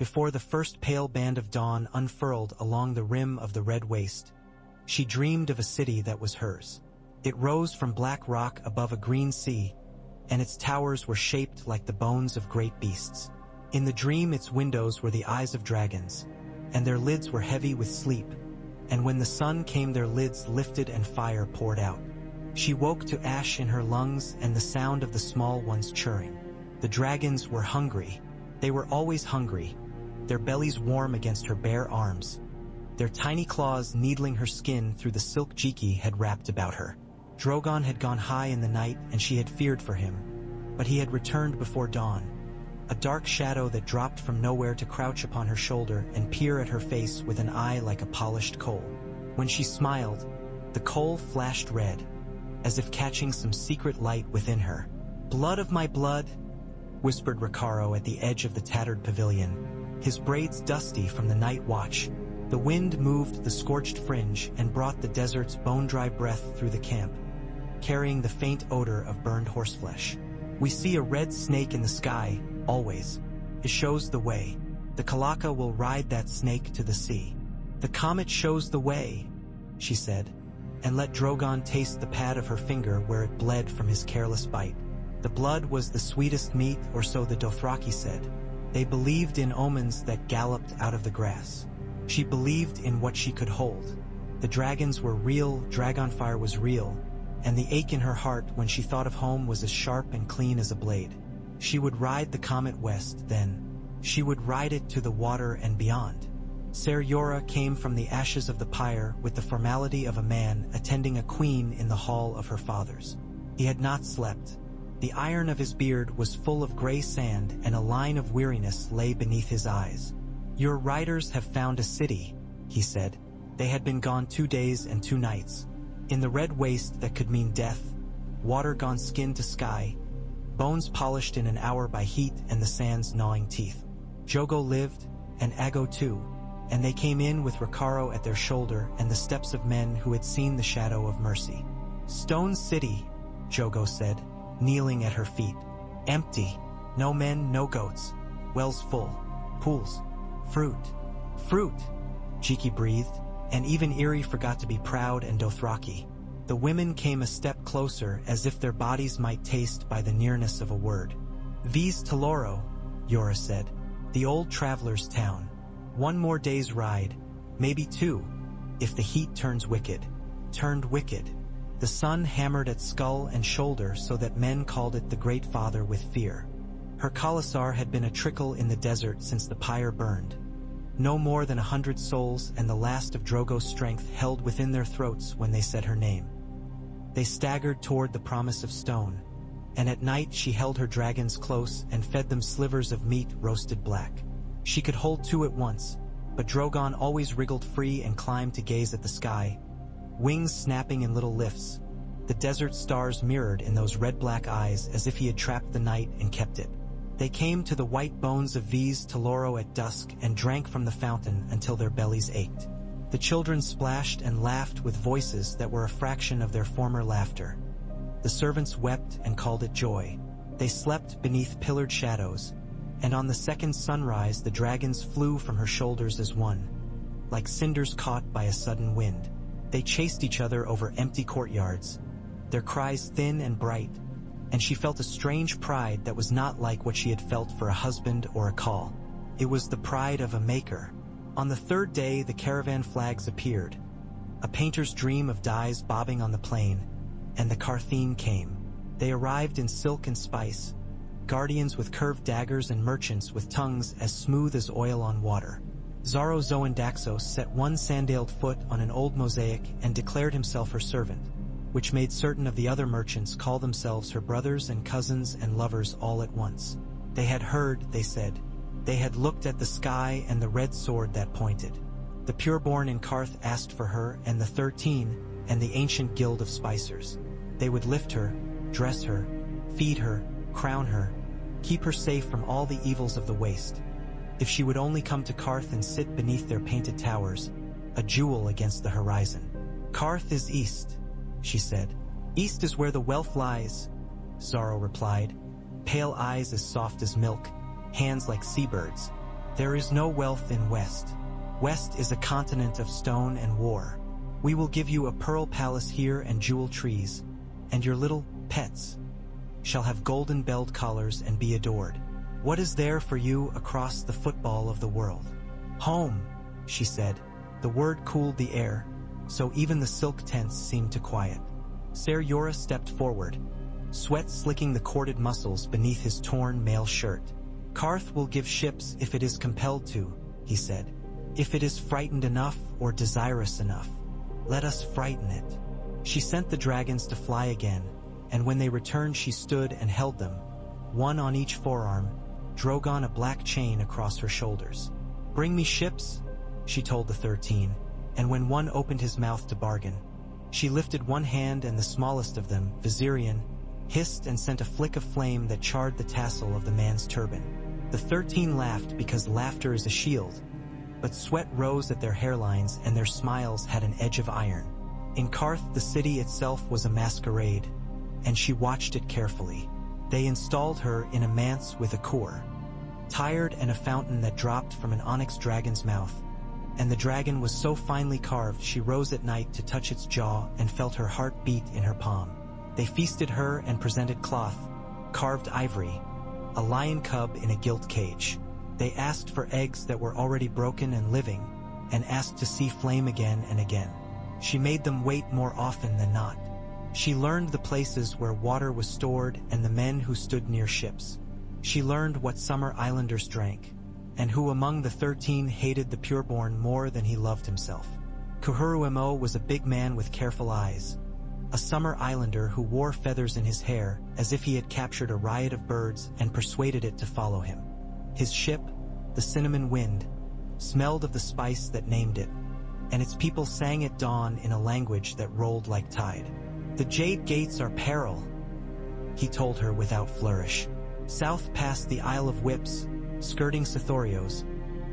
before the first pale band of dawn unfurled along the rim of the red waste, she dreamed of a city that was hers. It rose from black rock above a green sea, and its towers were shaped like the bones of great beasts. In the dream, its windows were the eyes of dragons, and their lids were heavy with sleep, and when the sun came their lids lifted and fire poured out. She woke to ash in her lungs and the sound of the small ones churring. The dragons were hungry. They were always hungry, their bellies warm against her bare arms, their tiny claws needling her skin through the silk Jiki had wrapped about her. Drogon had gone high in the night and she had feared for him, but he had returned before dawn, a dark shadow that dropped from nowhere to crouch upon her shoulder and peer at her face with an eye like a polished coal. When she smiled, the coal flashed red, as if catching some secret light within her. "Blood of my blood," whispered Ricardo at the edge of the tattered pavilion, his braids dusty from the night watch. The wind moved the scorched fringe and brought the desert's bone-dry breath through the camp, carrying the faint odor of burned horseflesh. "We see a red snake in the sky, always. It shows the way. The Kalaka will ride that snake to the sea." "The comet shows the way," she said, and let Drogon taste the pad of her finger where it bled from his careless bite. The blood was the sweetest meat, or so the Dothraki said. They believed in omens that galloped out of the grass. She believed in what she could hold. The dragons were real, dragonfire was real, and the ache in her heart when she thought of home was as sharp and clean as a blade. She would ride the comet west, then. She would ride it to the water and beyond. Ser Jorah came from the ashes of the pyre with the formality of a man attending a queen in the hall of her fathers. He had not slept. The iron of his beard was full of gray sand, and a line of weariness lay beneath his eyes. "Your riders have found a city," he said. They had been gone 2 days and 2 nights. In the red waste that could mean death, water gone skin to sky, bones polished in an hour by heat and the sand's gnawing teeth. Jogo lived, and Ago too, and they came in with Ricardo at their shoulder and the steps of men who had seen the shadow of mercy. "Stone City," Jogo said, kneeling at her feet. "Empty. No men, no goats. Wells full. Pools. Fruit." "Fruit," Jiki breathed, and even Eerie forgot to be proud and Dothraki. The women came a step closer as if their bodies might taste by the nearness of a word. "Vis Teloro," Jorah said. "The old traveler's town. 1 more day's ride, maybe 2, if the heat turns wicked." Turned wicked. The sun hammered at skull and shoulder so that men called it the Great Father with fear. Her Khalasar had been a trickle in the desert since the pyre burned. No more than 100 souls and the last of Drogo's strength held within their throats when they said her name. They staggered toward the promise of stone, and at night she held her dragons close and fed them slivers of meat roasted black. She could hold 2 at once, but Drogon always wriggled free and climbed to gaze at the sky, wings snapping in little lifts, the desert stars mirrored in those red-black eyes as if he had trapped the night and kept it. They came to the white bones of Vis Teloro at dusk and drank from the fountain until their bellies ached. The children splashed and laughed with voices that were a fraction of their former laughter. The servants wept and called it joy. They slept beneath pillared shadows, and on the second sunrise the dragons flew from her shoulders as one, like cinders caught by a sudden wind. They chased each other over empty courtyards, their cries thin and bright, and she felt a strange pride that was not like what she had felt for a husband or a call. It was the pride of a maker. On the 3rd day the caravan flags appeared, a painter's dream of dyes bobbing on the plain, and the Carthene came. They arrived in silk and spice, guardians with curved daggers and merchants with tongues as smooth as oil on water. Zaro Zoan Daxos set one sandaled foot on an old mosaic and declared himself her servant, which made certain of the other merchants call themselves her brothers and cousins and lovers all at once. They had heard, they said. They had looked at the sky and the red sword that pointed. The pureborn in Karth asked for her and the 13, and the ancient guild of spicers. They would lift her, dress her, feed her, crown her, keep her safe from all the evils of the waste. If she would only come to Karth and sit beneath their painted towers, a jewel against the horizon. "Karth is east," she said. "East is where the wealth lies," Zaro replied, pale eyes as soft as milk, hands like seabirds. There is no wealth in West. West is a continent of stone and war. We will give you a pearl palace here and jewel trees, and your little pets shall have golden belled collars and be adored. What is there for you across the football of the world? Home, she said. The word cooled the air, so even the silk tents seemed to quiet. Ser Jorah stepped forward, sweat slicking the corded muscles beneath his torn mail shirt. Karth will give ships if it is compelled to, he said. If it is frightened enough or desirous enough, let us frighten it. She sent the dragons to fly again, and when they returned she stood and held them, one on each forearm, Drogon a black chain across her shoulders. Bring me ships, she told the 13, and when one opened his mouth to bargain, she lifted one hand and the smallest of them, Viserion, hissed and sent a flick of flame that charred the tassel of the man's turban. The 13 laughed because laughter is a shield, but sweat rose at their hairlines and their smiles had an edge of iron. In Karth, the city itself was a masquerade, and she watched it carefully. They installed her in a manse with a core, tired and a fountain that dropped from an onyx dragon's mouth, and the dragon was so finely carved she rose at night to touch its jaw and felt her heart beat in her palm. They feasted her and presented cloth, carved ivory, a lion cub in a gilt cage. They asked for eggs that were already broken and living, and asked to see flame again and again. She made them wait more often than not. She learned the places where water was stored and the men who stood near ships. She learned what summer islanders drank, and who among the 13 hated the pureborn more than he loved himself. Kuhurumo was a big man with careful eyes, a summer islander who wore feathers in his hair as if he had captured a riot of birds and persuaded it to follow him. His ship, the Cinnamon Wind, smelled of the spice that named it, and its people sang at dawn in a language that rolled like tide. The Jade Gates are peril, he told her without flourish. South past the Isle of Whips, skirting Sithorios,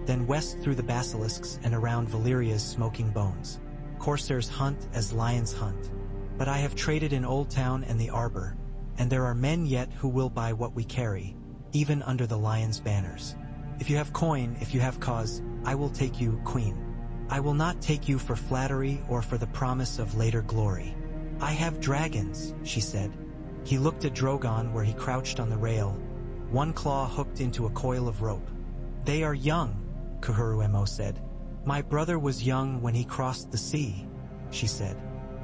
then west through the basilisks and around Valeria's smoking bones. Corsairs hunt as lions hunt. But I have traded in Old Town and the Arbor, and there are men yet who will buy what we carry, even under the lion's banners. If you have coin, if you have cause, I will take you, Queen. I will not take you for flattery or for the promise of later glory. I have dragons, she said. He looked at Drogon where he crouched on the rail, one claw hooked into a coil of rope. They are young, Kuhurumo said. My brother was young when he crossed the sea, she said.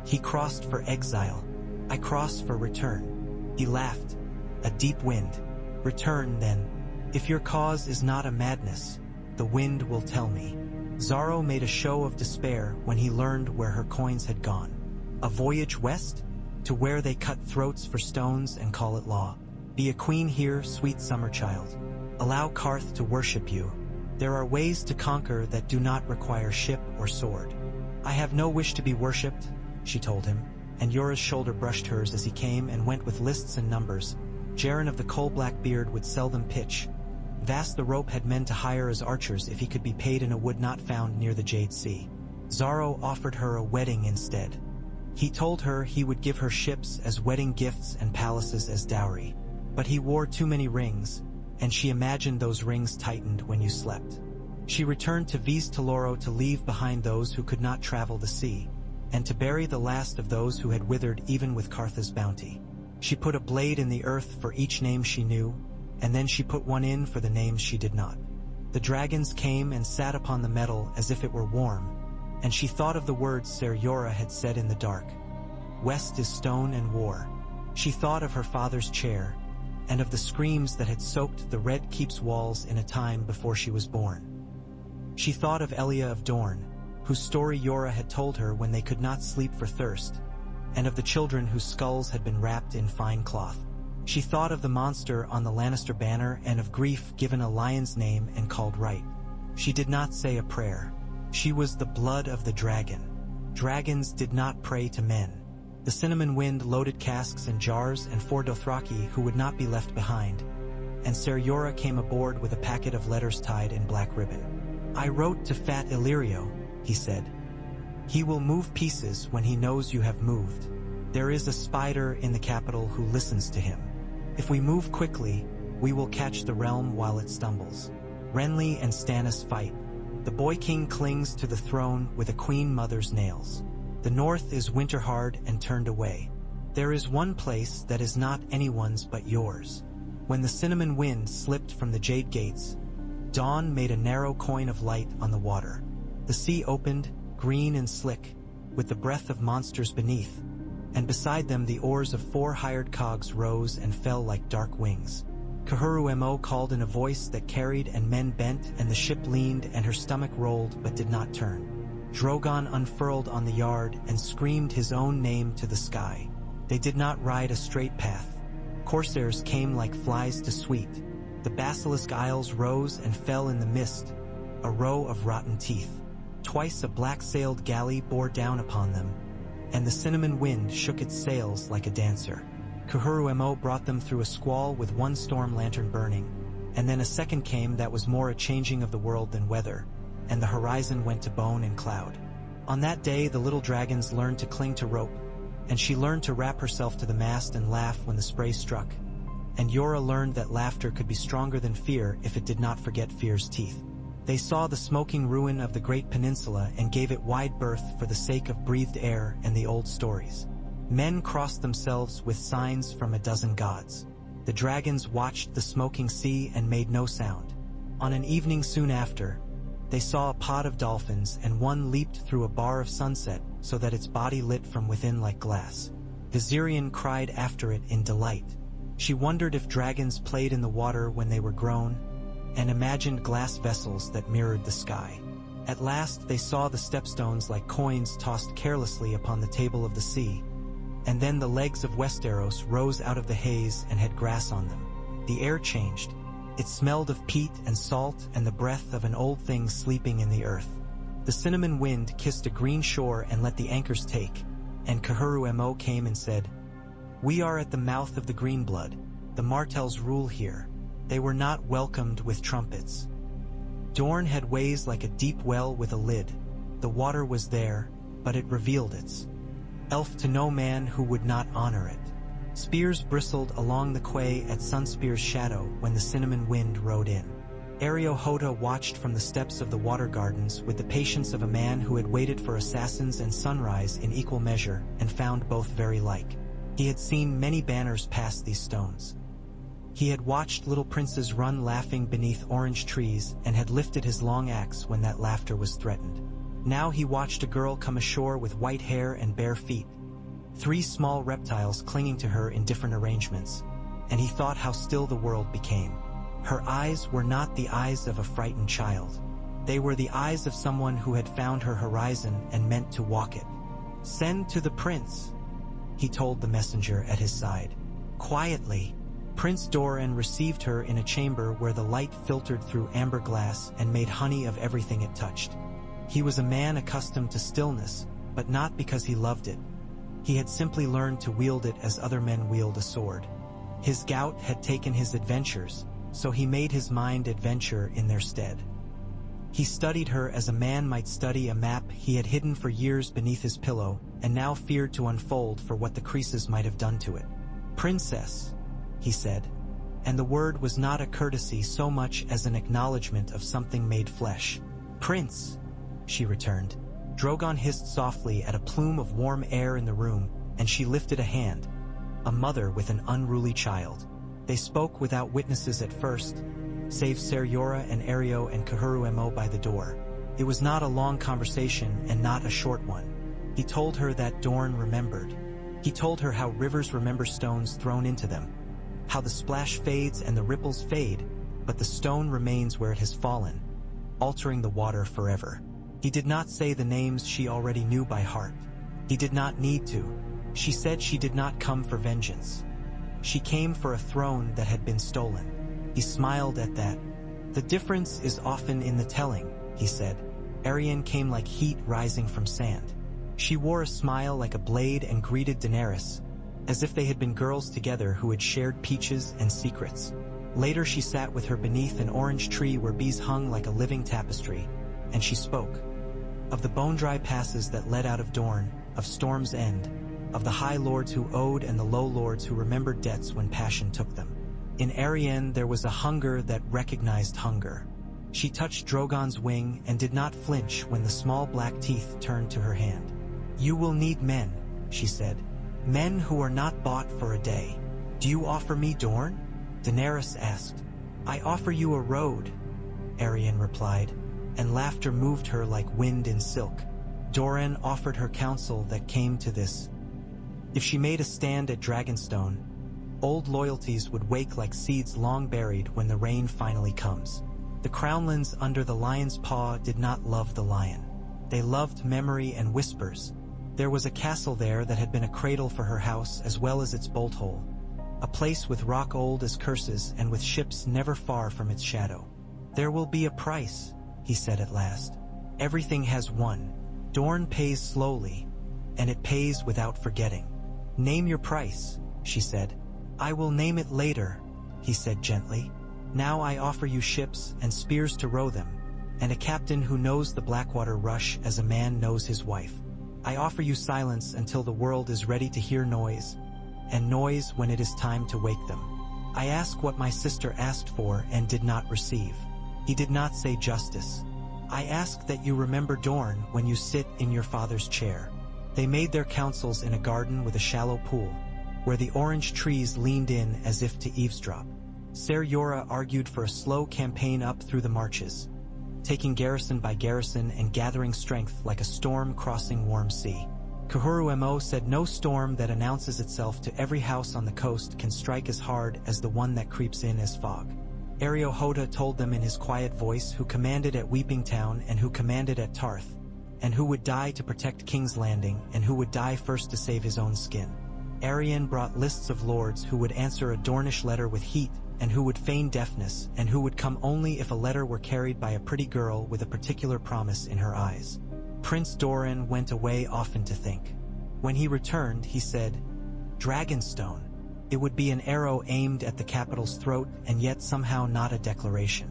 He crossed for exile. I cross for return. He laughed. A deep wind. Return, then. If your cause is not a madness, the wind will tell me. Zaro made a show of despair when he learned where her coins had gone. A voyage west? To where they cut throats for stones and call it law. Be a queen here, sweet summer child. Allow Karth to worship you. There are ways to conquer that do not require ship or sword. I have no wish to be worshipped, she told him, and Jorah's shoulder brushed hers as he came and went with lists and numbers. Jaren of the coal-black beard would sell them pitch. Vast the rope had men to hire as archers if he could be paid in a wood not found near the Jade Sea. Zaro offered her a wedding instead. He told her he would give her ships as wedding gifts and palaces as dowry. But he wore too many rings, and she imagined those rings tightened when you slept. She returned to Vis Taloro to leave behind those who could not travel the sea, and to bury the last of those who had withered even with Kartha's bounty. She put a blade in the earth for each name she knew, and then she put one in for the names she did not. The dragons came and sat upon the metal as if it were warm, and she thought of the words Ser Jorah had said in the dark. West is stone and war. She thought of her father's chair, and of the screams that had soaked the Red Keep's walls in a time before she was born. She thought of Elia of Dorne, whose story Jorah had told her when they could not sleep for thirst, and of the children whose skulls had been wrapped in fine cloth. She thought of the monster on the Lannister banner and of grief given a lion's name and called right. She did not say a prayer. She was the blood of the dragon. Dragons did not pray to men. The Cinnamon Wind loaded casks and jars and 4 Dothraki who would not be left behind, and Ser Jorah came aboard with a packet of letters tied in black ribbon. I wrote to Fat Illyrio, he said. He will move pieces when he knows you have moved. There is a spider in the capital who listens to him. If we move quickly, we will catch the realm while it stumbles. Renly and Stannis fight. The boy king clings to the throne with a queen mother's nails. The north is winter-hard and turned away. There is one place that is not anyone's but yours. When the cinnamon wind slipped from the jade gates, dawn made a narrow coin of light on the water. The sea opened, green and slick, with the breath of monsters beneath, and beside them the oars of 4 hired cogs rose and fell like dark wings. Kahuru called in a voice that carried, and men bent, and the ship leaned, and her stomach rolled but did not turn. Drogon unfurled on the yard and screamed his own name to the sky. They did not ride a straight path. Corsairs came like flies to sweet. The basilisk isles rose and fell in the mist, a row of rotten teeth. Twice a black-sailed galley bore down upon them, and the cinnamon wind shook its sails like a dancer. Kahuru brought them through a squall with 1 storm lantern burning, and then a second came that was more a changing of the world than weather, and the horizon went to bone and cloud. On that day the little dragons learned to cling to rope, and she learned to wrap herself to the mast and laugh when the spray struck. And Yora learned that laughter could be stronger than fear if it did not forget fear's teeth. They saw the smoking ruin of the great peninsula and gave it wide berth for the sake of breathed air and the old stories. Men crossed themselves with signs from a dozen gods. The dragons watched the smoking sea and made no sound. On an evening soon after, they saw a pod of dolphins, and one leaped through a bar of sunset so that its body lit from within like glass. Viserion cried after it in delight. She wondered if dragons played in the water when they were grown, and imagined glass vessels that mirrored the sky. At last they saw the stepstones like coins tossed carelessly upon the table of the sea, and then the legs of Westeros rose out of the haze and had grass on them. The air changed. It smelled of peat and salt and the breath of an old thing sleeping in the earth. The cinnamon wind kissed a green shore and let the anchors take, and Kahuru came and said, "We are at the mouth of the green blood. The Martells rule here. They were not welcomed with trumpets." Dorne had ways like a deep well with a lid. The water was there, but it revealed its elf to no man who would not honor it. Spears bristled along the quay at Sunspear's shadow when the cinnamon wind rode in. Areo watched from the steps of the water gardens with the patience of a man who had waited for assassins and sunrise in equal measure and found both very like. He had seen many banners pass these stones. He had watched little princes run laughing beneath orange trees and had lifted his long axe when that laughter was threatened. Now he watched a girl come ashore with white hair and bare feet, 3 small reptiles clinging to her in different arrangements, and he thought how still the world became. Her eyes were not the eyes of a frightened child. They were the eyes of someone who had found her horizon and meant to walk it. "Send to the prince," he told the messenger at his side. Quietly, Prince Doran received her in a chamber where the light filtered through amber glass and made honey of everything it touched. He was a man accustomed to stillness, but not because he loved it. He had simply learned to wield it as other men wield a sword. His gout had taken his adventures, so he made his mind adventure in their stead. He studied her as a man might study a map he had hidden for years beneath his pillow, and now feared to unfold for what the creases might have done to it. "Princess," he said, and the word was not a courtesy so much as an acknowledgement of something made flesh. "Prince," she returned. Drogon hissed softly at a plume of warm air in the room, and she lifted a hand, a mother with an unruly child. They spoke without witnesses at first, save Ser Jorah and Areo and Kahuru by the door. It was not a long conversation and not a short one. He told her that Dorne remembered. He told her how rivers remember stones thrown into them, how the splash fades and the ripples fade, but the stone remains where it has fallen, altering the water forever. He did not say the names she already knew by heart. He did not need to. She said she did not come for vengeance. She came for a throne that had been stolen. He smiled at that. "The difference is often in the telling," he said. Arianne came like heat rising from sand. She wore a smile like a blade and greeted Daenerys, as if they had been girls together who had shared peaches and secrets. Later she sat with her beneath an orange tree where bees hung like a living tapestry, and she spoke of the bone-dry passes that led out of Dorne, of Storm's End, of the high lords who owed and the low lords who remembered debts when passion took them. In Arianne there was a hunger that recognized hunger. She touched Drogon's wing and did not flinch when the small black teeth turned to her hand. "You will need men," she said. "Men who are not bought for a day." "Do you offer me Dorne?" Daenerys asked. "I offer you a road," Arianne replied, and laughter moved her like wind in silk. Doran offered her counsel that came to this. If she made a stand at Dragonstone, old loyalties would wake like seeds long buried when the rain finally comes. The Crownlands under the lion's paw did not love the lion. They loved memory and whispers. There was a castle there that had been a cradle for her house as well as its bolt hole. A place with rock old as curses and with ships never far from its shadow. "There will be a price," he said at last. "Everything has one. Dorne pays slowly, and it pays without forgetting." "Name your price," she said. "I will name it later," he said gently. "Now I offer you ships and spears to row them, and a captain who knows the Blackwater rush as a man knows his wife. I offer you silence until the world is ready to hear noise, and noise when it is time to wake them. I ask what my sister asked for and did not receive." He did not say justice. "I ask that you remember Dorne when you sit in your father's chair." They made their councils in a garden with a shallow pool, where the orange trees leaned in as if to eavesdrop. Ser Jorah argued for a slow campaign up through the marches, taking garrison by garrison and gathering strength like a storm crossing warm sea. Kahuru said no storm that announces itself to every house on the coast can strike as hard as the one that creeps in as fog. Ariohota told them in his quiet voice who commanded at Weeping Town and who commanded at Tarth, and who would die to protect King's Landing and who would die first to save his own skin. Arianne brought lists of lords who would answer a Dornish letter with heat and who would feign deafness and who would come only if a letter were carried by a pretty girl with a particular promise in her eyes. Prince Doran went away often to think. When he returned, he said, "Dragonstone." It would be an arrow aimed at the capital's throat and yet somehow not a declaration.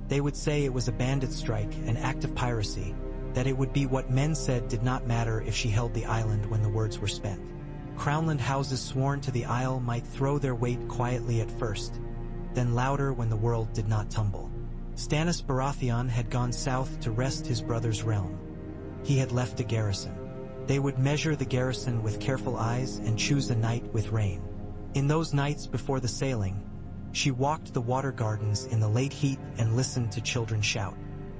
They would say it was a bandit strike, an act of piracy, that it would be what men said did not matter if she held the island when the words were spent. Crownland houses sworn to the Isle might throw their weight quietly at first, then louder when the world did not tumble. Stannis Baratheon had gone south to wrest his brother's realm. He had left a garrison. They would measure the garrison with careful eyes and choose a night with rain. In those nights before the sailing, she walked the water gardens in the late heat and listened to children shout.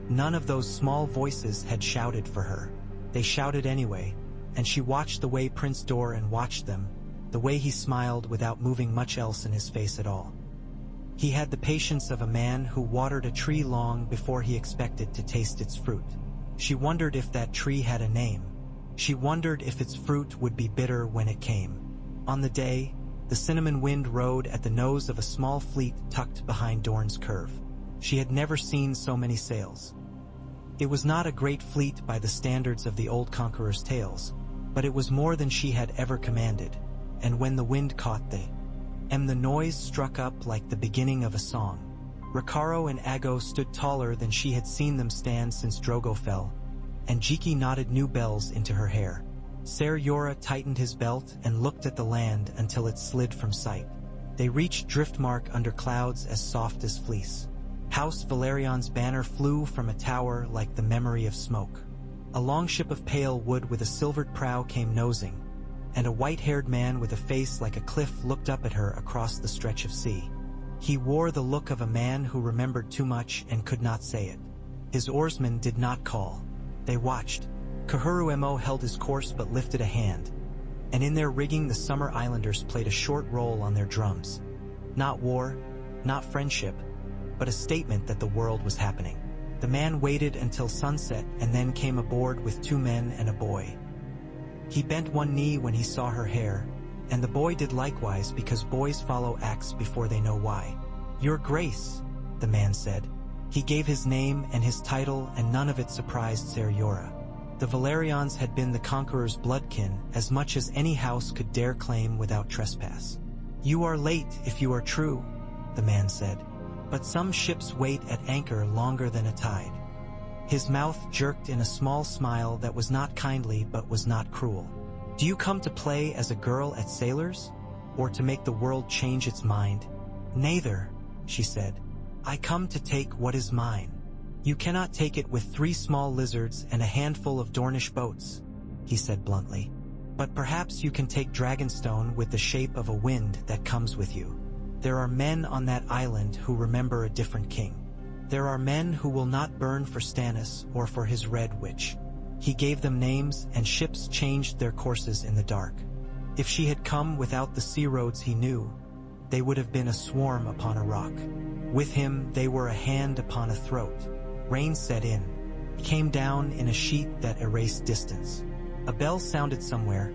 None of those small voices had shouted for her. They shouted anyway, and she watched the way Prince Doran watched them, the way he smiled without moving much else in his face at all. He had the patience of a man who watered a tree long before he expected to taste its fruit. She wondered if that tree had a name. She wondered if its fruit would be bitter when it came. On the day, the cinnamon wind rode at the nose of a small fleet tucked behind Dorne's curve. She had never seen so many sails. It was not a great fleet by the standards of the old conqueror's tales, but it was more than she had ever commanded, and when the wind caught the noise struck up like the beginning of a song. Rakaro and Aggo stood taller than she had seen them stand since Drogo fell, and Jiki knotted new bells into her hair. Ser Jorah tightened his belt and looked at the land until it slid from sight. They reached Driftmark under clouds as soft as fleece. House Valerion's banner flew from a tower like the memory of smoke. A longship of pale wood with a silvered prow came nosing, and a white-haired man with a face like a cliff looked up at her across the stretch of sea. He wore the look of a man who remembered too much and could not say it. His oarsmen did not call. They watched. Kahuru held his course but lifted a hand, and in their rigging the Summer Islanders played a short roll on their drums. Not war, not friendship, but a statement that the world was happening. The man waited until sunset and then came aboard with 2 men and a boy. He bent one knee when he saw her hair, and the boy did likewise because boys follow acts before they know why. "Your Grace," the man said. He gave his name and his title, and none of it surprised Ser Jorah. The Valerians had been the conqueror's bloodkin as much as any house could dare claim without trespass. "You are late if you are true," the man said. "But some ships wait at anchor longer than a tide." His mouth jerked in a small smile that was not kindly but was not cruel. "Do you come to play as a girl at sailors, or to make the world change its mind?" "Neither," she said. "I come to take what is mine." "You cannot take it with 3 small lizards and a handful of Dornish boats," he said bluntly. "But perhaps you can take Dragonstone with the shape of a wind that comes with you. There are men on that island who remember a different king. There are men who will not burn for Stannis or for his Red Witch." He gave them names, and ships changed their courses in the dark. If she had come without the sea roads he knew, they would have been a swarm upon a rock. With him, they were a hand upon a throat. Rain set in. It came down in a sheet that erased distance. A bell sounded somewhere,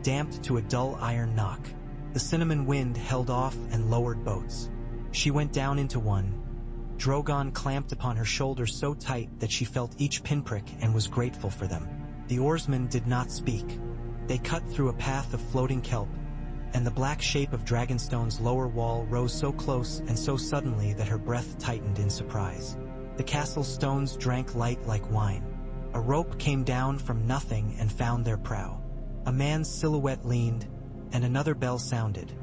damped to a dull iron knock. The cinnamon wind held off and lowered boats. She went down into one. Drogon clamped upon her shoulder so tight that she felt each pinprick and was grateful for them. The oarsmen did not speak. They cut through a path of floating kelp, and the black shape of Dragonstone's lower wall rose so close and so suddenly that her breath tightened in surprise. The castle's stones drank light like wine. A rope came down from nothing and found their prow. A man's silhouette leaned, and another bell sounded,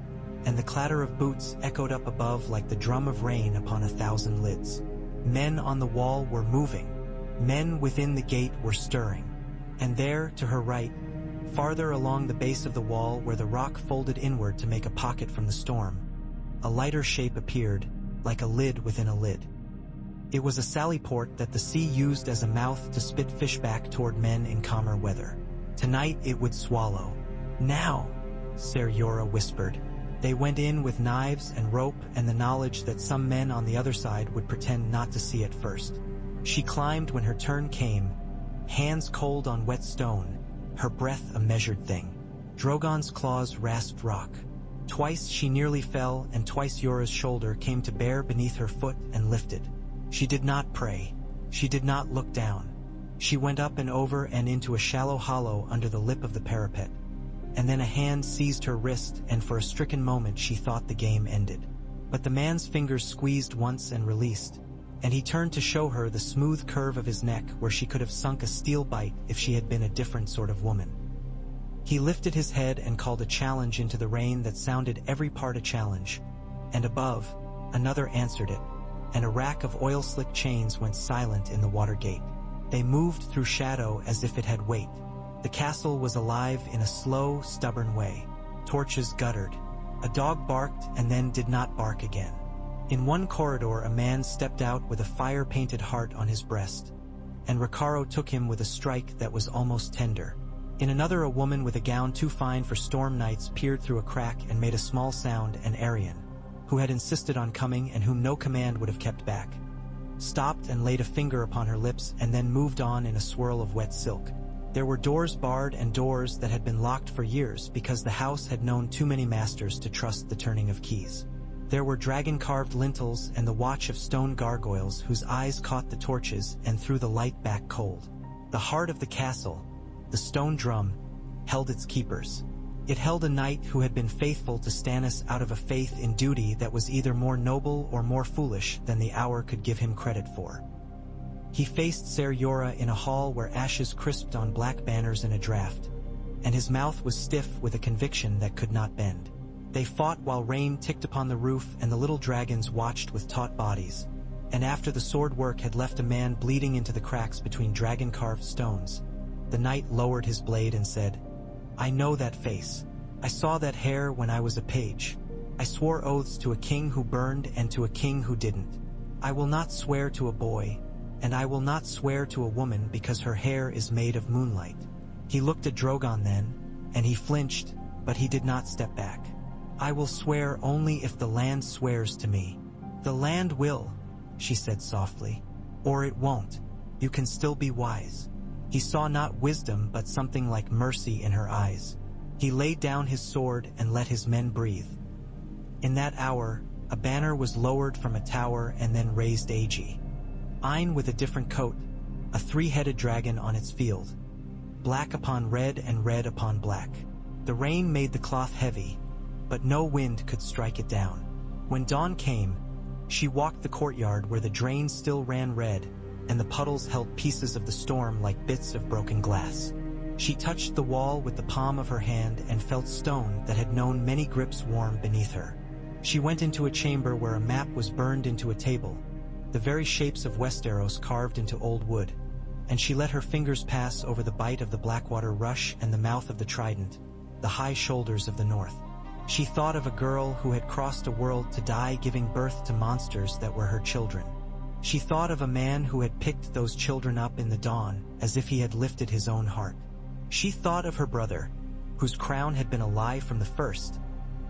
and the clatter of boots echoed up above like the drum of rain upon 1,000 lids. Men on the wall were moving. Men within the gate were stirring. And there, to her right, farther along the base of the wall where the rock folded inward to make a pocket from the storm, a lighter shape appeared, like a lid within a lid. It was a sallyport that the sea used as a mouth to spit fish back toward men in calmer weather. Tonight it would swallow. "Now," Ser Jorah whispered. They went in with knives and rope and the knowledge that some men on the other side would pretend not to see at first. She climbed when her turn came, hands cold on wet stone, her breath a measured thing. Drogon's claws rasped rock. Twice she nearly fell, and twice Jorah's shoulder came to bear beneath her foot and lifted. She did not pray. She did not look down. She went up and over and into a shallow hollow under the lip of the parapet. And then a hand seized her wrist, and for a stricken moment she thought the game ended. But the man's fingers squeezed once and released, and he turned to show her the smooth curve of his neck where she could have sunk a steel bite if she had been a different sort of woman. He lifted his head and called a challenge into the rain that sounded every part a challenge, and above, another answered it, and a rack of oil-slick chains went silent in the water gate. They moved through shadow as if it had weight. The castle was alive in a slow, stubborn way. Torches guttered. A dog barked and then did not bark again. In one corridor a man stepped out with a fire-painted heart on his breast, and Ricardo took him with a strike that was almost tender. In another a woman with a gown too fine for storm nights peered through a crack and made a small sound, and Arian, who had insisted on coming and whom no command would have kept back, stopped and laid a finger upon her lips and then moved on in a swirl of wet silk. There were doors barred and doors that had been locked for years because the house had known too many masters to trust the turning of keys. There were dragon-carved lintels and the watch of stone gargoyles whose eyes caught the torches and threw the light back cold. The heart of the castle, the stone drum, held its keepers. It held a knight who had been faithful to Stannis out of a faith in duty that was either more noble or more foolish than the hour could give him credit for. He faced Ser Jorah in a hall where ashes crisped on black banners in a draught, and his mouth was stiff with a conviction that could not bend. They fought while rain ticked upon the roof and the little dragons watched with taut bodies, and after the sword work had left a man bleeding into the cracks between dragon-carved stones, the knight lowered his blade and said, "I know that face. I saw that hair when I was a page. I swore oaths to a king who burned and to a king who didn't. I will not swear to a boy, and I will not swear to a woman because her hair is made of moonlight." He looked at Drogon then, and he flinched, but he did not step back. "I will swear only if the land swears to me." "The land will," she said softly, "or it won't. You can still be wise." He saw not wisdom but something like mercy in her eyes. He laid down his sword and let his men breathe. In that hour, a banner was lowered from a tower and then raised Agi. Ein with a different coat, a 3-headed dragon on its field. Black upon red and red upon black. The rain made the cloth heavy, but no wind could strike it down. When dawn came, she walked the courtyard where the drain still ran red, and the puddles held pieces of the storm like bits of broken glass. She touched the wall with the palm of her hand and felt stone that had known many grips warm beneath her. She went into a chamber where a map was burned into a table, the very shapes of Westeros carved into old wood, and she let her fingers pass over the bite of the Blackwater Rush and the mouth of the Trident, the high shoulders of the north. She thought of a girl who had crossed a world to die giving birth to monsters that were her children. She thought of a man who had picked those children up in the dawn as if he had lifted his own heart. She thought of her brother, whose crown had been a lie from the first,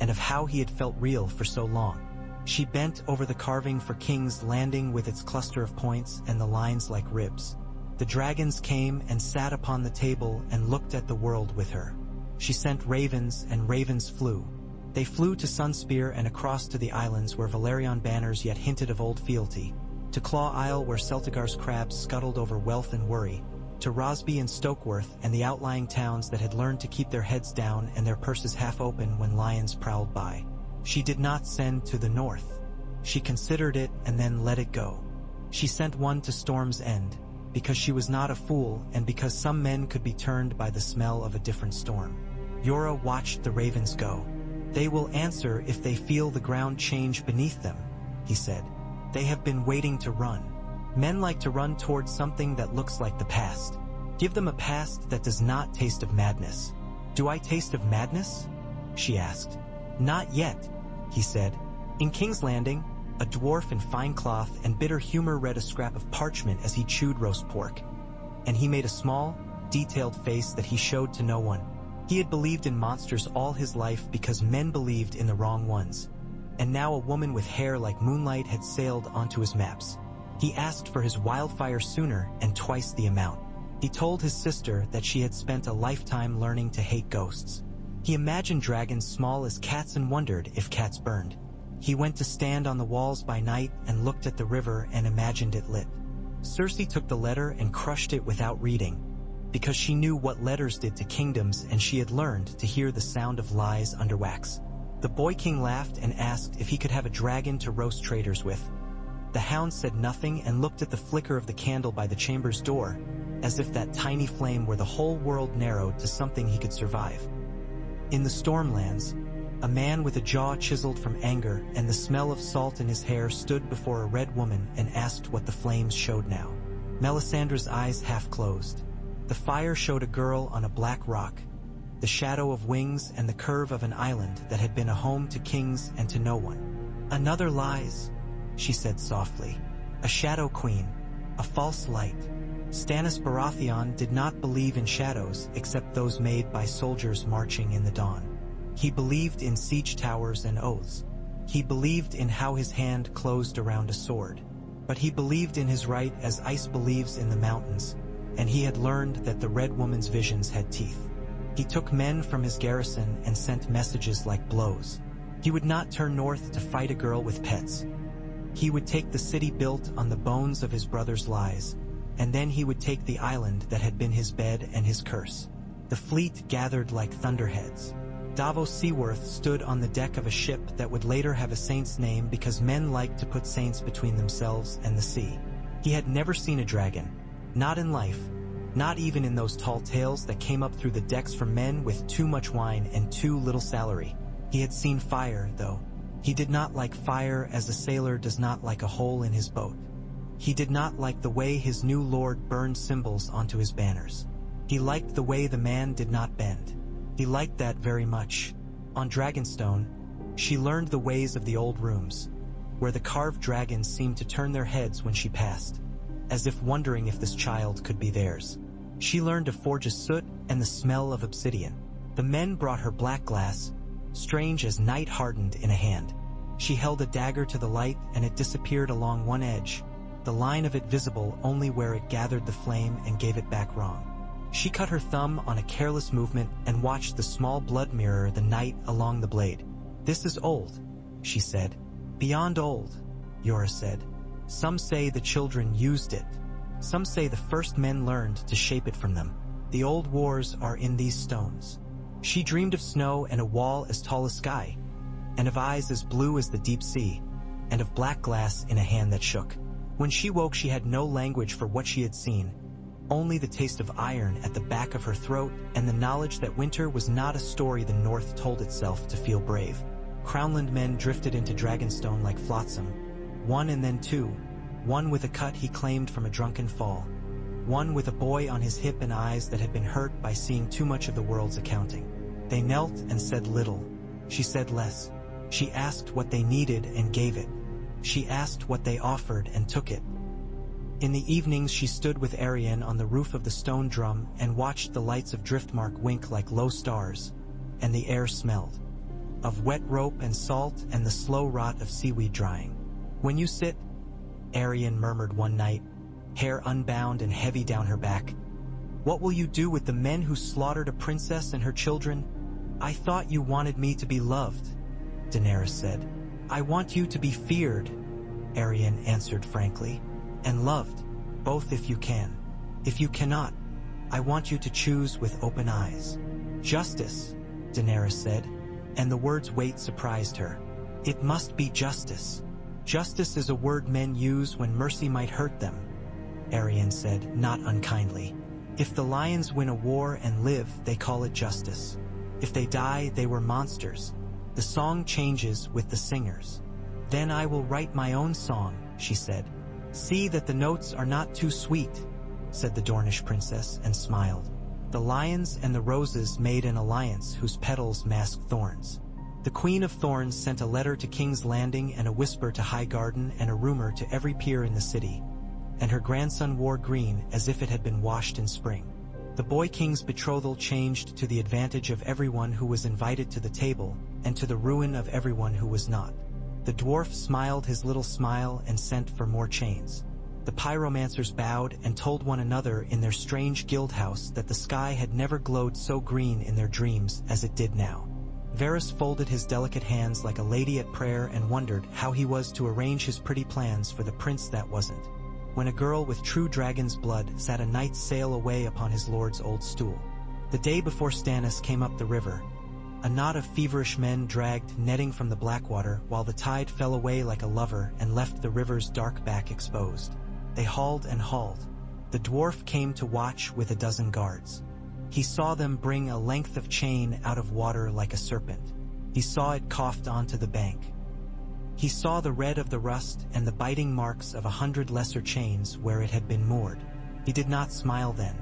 and of how he had felt real for so long. She bent over the carving for King's Landing with its cluster of points and the lines like ribs. The dragons came and sat upon the table and looked at the world with her. She sent ravens, and ravens flew. They flew to Sunspear and across to the islands where Valerion banners yet hinted of old fealty, to Claw Isle where Celtigar's crabs scuttled over wealth and worry, to Rosby and Stokeworth and the outlying towns that had learned to keep their heads down and their purses half open when lions prowled by. She did not send to the north. She considered it and then let it go. She sent one to Storm's End, because she was not a fool and because some men could be turned by the smell of a different storm. Yora watched the ravens go. They will answer if they feel the ground change beneath them, he said. They have been waiting to run. Men like to run towards something that looks like the past. Give them a past that does not taste of madness. Do I taste of madness? She asked. Not yet, he said. In King's Landing, a dwarf in fine cloth and bitter humor read a scrap of parchment as he chewed roast pork. And he made a small, detailed face that he showed to no one. He had believed in monsters all his life because men believed in the wrong ones. And now a woman with hair like moonlight had sailed onto his maps. He asked for his wildfire sooner and twice the amount. He told his sister that she had spent a lifetime learning to hate ghosts. He imagined dragons small as cats and wondered if cats burned. He went to stand on the walls by night and looked at the river and imagined it lit. Cersei took the letter and crushed it without reading, because she knew what letters did to kingdoms and she had learned to hear the sound of lies under wax. The boy king laughed and asked if he could have a dragon to roast traitors with. The hound said nothing and looked at the flicker of the candle by the chamber's door, as if that tiny flame were the whole world narrowed to something he could survive. In the Stormlands, a man with a jaw chiseled from anger and the smell of salt in his hair stood before a red woman and asked what the flames showed now. Melisandre's eyes half closed. The fire showed a girl on a black rock, the shadow of wings and the curve of an island that had been a home to kings and to no one. Another lies, she said softly. A shadow queen, a false light. Stannis Baratheon did not believe in shadows except those made by soldiers marching in the dawn. He believed in siege towers and oaths. He believed in how his hand closed around a sword. But he believed in his right as ice believes in the mountains, and he had learned that the Red Woman's visions had teeth. He took men from his garrison and sent messages like blows. He would not turn north to fight a girl with pets. He would take the city built on the bones of his brother's lies, and then he would take the island that had been his bed and his curse. The fleet gathered like thunderheads. Davos Seaworth stood on the deck of a ship that would later have a saint's name because men liked to put saints between themselves and the sea. He had never seen a dragon, not in life, not even in those tall tales that came up through the decks from men with too much wine and too little salary. He had seen fire, though. He did not like fire as a sailor does not like a hole in his boat. He did not like the way his new lord burned symbols onto his banners. He liked the way the man did not bend. He liked that very much. On Dragonstone, she learned the ways of the old rooms, where the carved dragons seemed to turn their heads when she passed, as if wondering if this child could be theirs. She learned to forge a soot and the smell of obsidian. The men brought her black glass, strange as night hardened in a hand. She held a dagger to the light and it disappeared along one edge, the line of it visible only where it gathered the flame and gave it back wrong. She cut her thumb on a careless movement and watched the small blood mirror the night along the blade. This is old, she said. Beyond old, Yora said. Some say the children used it. Some say the first men learned to shape it from them. The old wars are in these stones. She dreamed of snow and a wall as tall as sky, and of eyes as blue as the deep sea, and of black glass in a hand that shook. When she woke, she had no language for what she had seen, only the taste of iron at the back of her throat and the knowledge that winter was not a story the North told itself to feel brave. Crownland men drifted into Dragonstone like flotsam, one and then two, one with a cut he claimed from a drunken fall, one with a boy on his hip and eyes that had been hurt by seeing too much of the world's accounting. They knelt and said little. She said less. She asked what they needed and gave it. She asked what they offered and took it. In the evenings she stood with Arian on the roof of the stone drum and watched the lights of Driftmark wink like low stars, and the air smelled of wet rope and salt and the slow rot of seaweed drying. "When you sit," Arian murmured one night, hair unbound and heavy down her back, "what will you do with the men who slaughtered a princess and her children?" "I thought you wanted me to be loved," Daenerys said. "I want you to be feared," Arian answered frankly, "and loved, both if you can. If you cannot, I want you to choose with open eyes." "Justice," Daenerys said, and the word's weight surprised her. "It must be justice. Justice is a word men use when mercy might hurt them," Arian said, not unkindly. "If the lions win a war and live, they call it justice. If they die, they were monsters. The song changes with the singers." "Then I will write my own song," she said. "See that the notes are not too sweet," said the Dornish princess and smiled. The lions and the roses made an alliance whose petals masked thorns. The Queen of Thorns sent a letter to King's Landing and a whisper to Highgarden and a rumor to every peer in the city. And her grandson wore green as if it had been washed in spring. The boy king's betrothal changed to the advantage of everyone who was invited to the table, and to the ruin of everyone who was not. The dwarf smiled his little smile and sent for more chains. The pyromancers bowed and told one another in their strange guild house that the sky had never glowed so green in their dreams as it did now. Varys folded his delicate hands like a lady at prayer and wondered how he was to arrange his pretty plans for the prince that wasn't. When a girl with true dragon's blood sat a night's sail away upon his lord's old stool. The day before Stannis came up the river, a knot of feverish men dragged netting from the Blackwater while the tide fell away like a lover and left the river's dark back exposed. They hauled and hauled. The dwarf came to watch with a dozen guards. He saw them bring a length of chain out of water like a serpent. He saw it coughed onto the bank. He saw the red of the rust and the biting marks of 100 lesser chains where it had been moored. He did not smile then.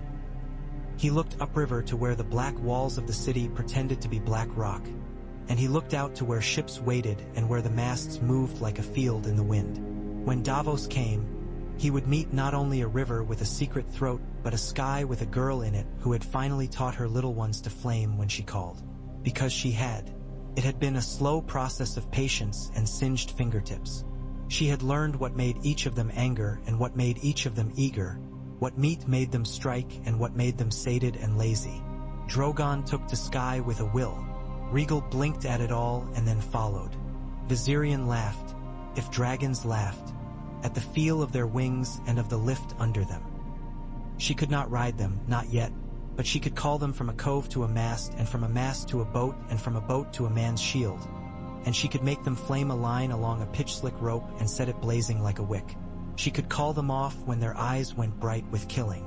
He looked upriver to where the black walls of the city pretended to be black rock, and he looked out to where ships waited and where the masts moved like a field in the wind. When Davos came, he would meet not only a river with a secret throat, but a sky with a girl in it who had finally taught her little ones to flame when she called. Because she had. It had been a slow process of patience and singed fingertips. She had learned what made each of them anger and what made each of them eager, what meat made them strike and what made them sated and lazy. Drogon took to sky with a will. Rhaegal blinked at it all and then followed. Viserion laughed, if dragons laughed, at the feel of their wings and of the lift under them. She could not ride them, not yet, but she could call them from a cove to a mast, and from a mast to a boat, and from a boat to a man's shield. And she could make them flame a line along a pitch-slick rope and set it blazing like a wick. She could call them off when their eyes went bright with killing.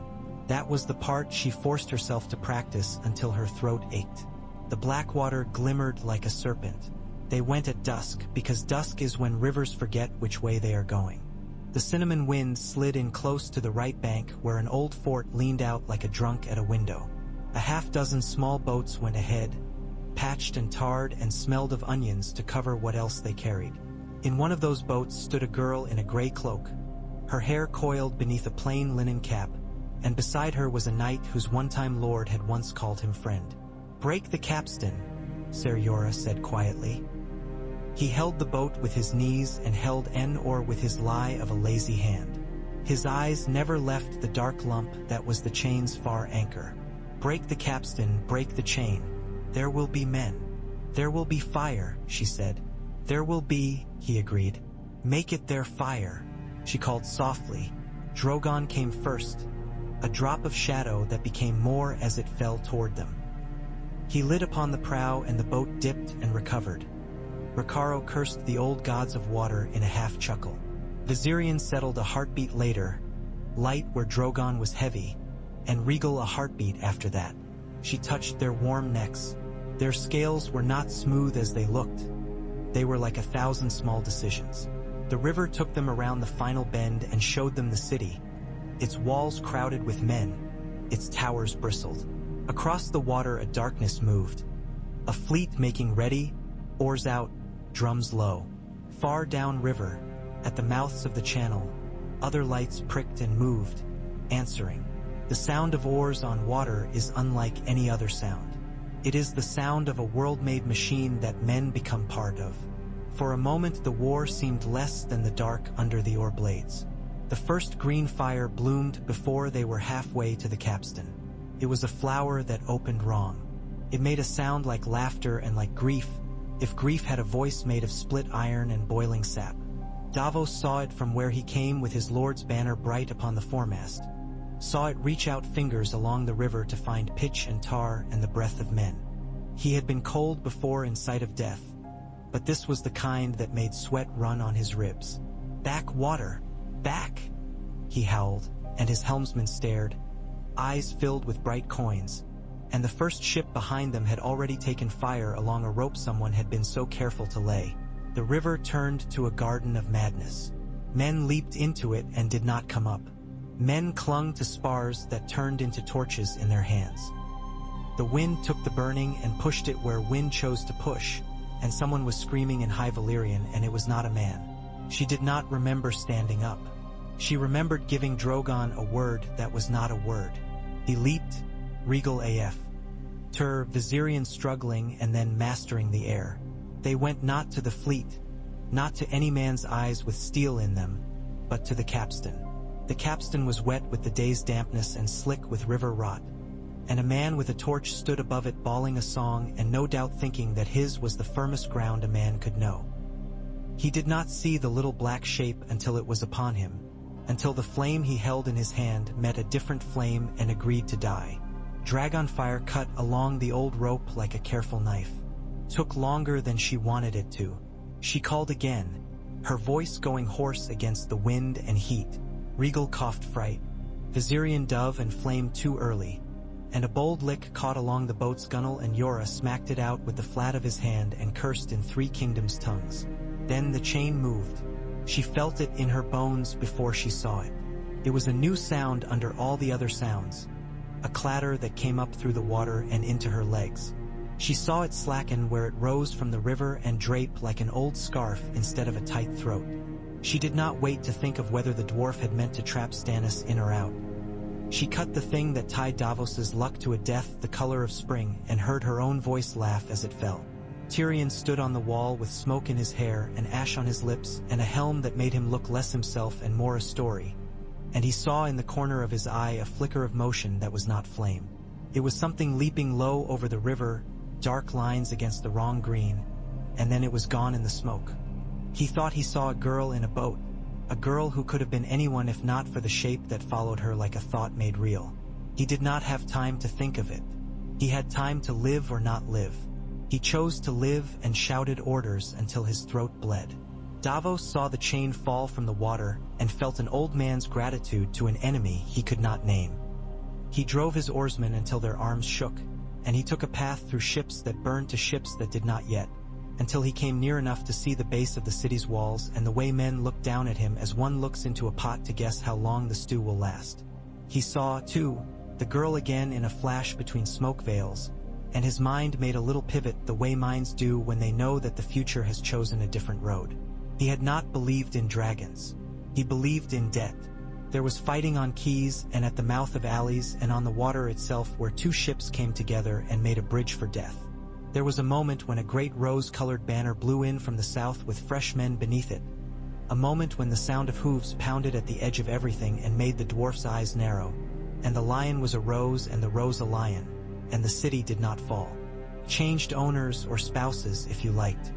That was the part she forced herself to practice until her throat ached. The Blackwater glimmered like a serpent. They went at dusk, because dusk is when rivers forget which way they are going. The cinnamon wind slid in close to the right bank where an old fort leaned out like a drunk at a window. A half-dozen small boats went ahead, patched and tarred and smelled of onions to cover what else they carried. In one of those boats stood a girl in a gray cloak, her hair coiled beneath a plain linen cap, and beside her was a knight whose one-time lord had once called him friend. "Break the capstan," Ser Jorah said quietly. He held the boat with his knees and held an oar with his lie of a lazy hand. His eyes never left the dark lump that was the chain's far anchor. "Break the capstan, break the chain. There will be men. There will be fire," she said. "There will be," he agreed. "Make it their fire," she called softly. Drogon came first, a drop of shadow that became more as it fell toward them. He lit upon the prow and the boat dipped and recovered. Ricardo cursed the old gods of water in a half-chuckle. Viserion settled a heartbeat later, light where Drogon was heavy, and Rhaegal a heartbeat after that. She touched their warm necks. Their scales were not smooth as they looked. They were like 1,000 small decisions. The river took them around the final bend and showed them the city, its walls crowded with men, its towers bristled. Across the water a darkness moved, a fleet making ready, oars out, drums low. Far down river, at the mouths of the channel, other lights pricked and moved, answering. The sound of oars on water is unlike any other sound. It is the sound of a world-made machine that men become part of. For a moment the war seemed less than the dark under the oar blades. The first green fire bloomed before they were halfway to the capstan. It was a flower that opened wrong. It made a sound like laughter and like grief, if grief had a voice made of split iron and boiling sap. Davos saw it from where he came with his lord's banner bright upon the foremast, saw it reach out fingers along the river to find pitch and tar and the breath of men. He had been cold before in sight of death, but this was the kind that made sweat run on his ribs. "Back, water! Back!" he howled, and his helmsman stared, eyes filled with bright coins, and the first ship behind them had already taken fire along a rope someone had been so careful to lay. The river turned to a garden of madness. Men leaped into it and did not come up. Men clung to spars that turned into torches in their hands. The wind took the burning and pushed it where wind chose to push, and someone was screaming in High Valyrian, and it was not a man. She did not remember standing up. She remembered giving Drogon a word that was not a word. He leaped, regal AF. Viserion struggling and then mastering the air. They went not to the fleet, not to any man's eyes with steel in them, but to the capstan. The capstan was wet with the day's dampness and slick with river rot, and a man with a torch stood above it bawling a song and no doubt thinking that his was the firmest ground a man could know. He did not see the little black shape until it was upon him, until the flame he held in his hand met a different flame and agreed to die. Dragon fire cut along the old rope like a careful knife. Took longer than she wanted it to. She called again, her voice going hoarse against the wind and heat. Regal coughed fright. Viserion dove and flame too early, and a bold lick caught along the boat's gunwale, and Yora smacked it out with the flat of his hand and cursed in Three Kingdoms tongues. Then the chain moved. She felt it in her bones before she saw it. It was a new sound under all the other sounds, a clatter that came up through the water and into her legs. She saw it slacken where it rose from the river and drape like an old scarf instead of a tight throat. She did not wait to think of whether the dwarf had meant to trap Stannis in or out. She cut the thing that tied Davos's luck to a death the color of spring and heard her own voice laugh as it fell. Tyrion stood on the wall with smoke in his hair and ash on his lips and a helm that made him look less himself and more a story, and he saw in the corner of his eye a flicker of motion that was not flame. It was something leaping low over the river, dark lines against the wrong green, and then it was gone in the smoke. He thought he saw a girl in a boat, a girl who could have been anyone if not for the shape that followed her like a thought made real. He did not have time to think of it. He had time to live or not live. He chose to live and shouted orders until his throat bled. Davos saw the chain fall from the water and felt an old man's gratitude to an enemy he could not name. He drove his oarsmen until their arms shook, and he took a path through ships that burned to ships that did not yet, until he came near enough to see the base of the city's walls and the way men looked down at him as one looks into a pot to guess how long the stew will last. He saw, too, the girl again in a flash between smoke veils, and his mind made a little pivot the way minds do when they know that the future has chosen a different road. He had not believed in dragons. He believed in debt. There was fighting on quays and at the mouth of alleys and on the water itself where two ships came together and made a bridge for death. There was a moment when a great rose-colored banner blew in from the south with fresh men beneath it. A moment when the sound of hooves pounded at the edge of everything and made the dwarf's eyes narrow, and the lion was a rose and the rose a lion, and the city did not fall. Changed owners or spouses if you liked.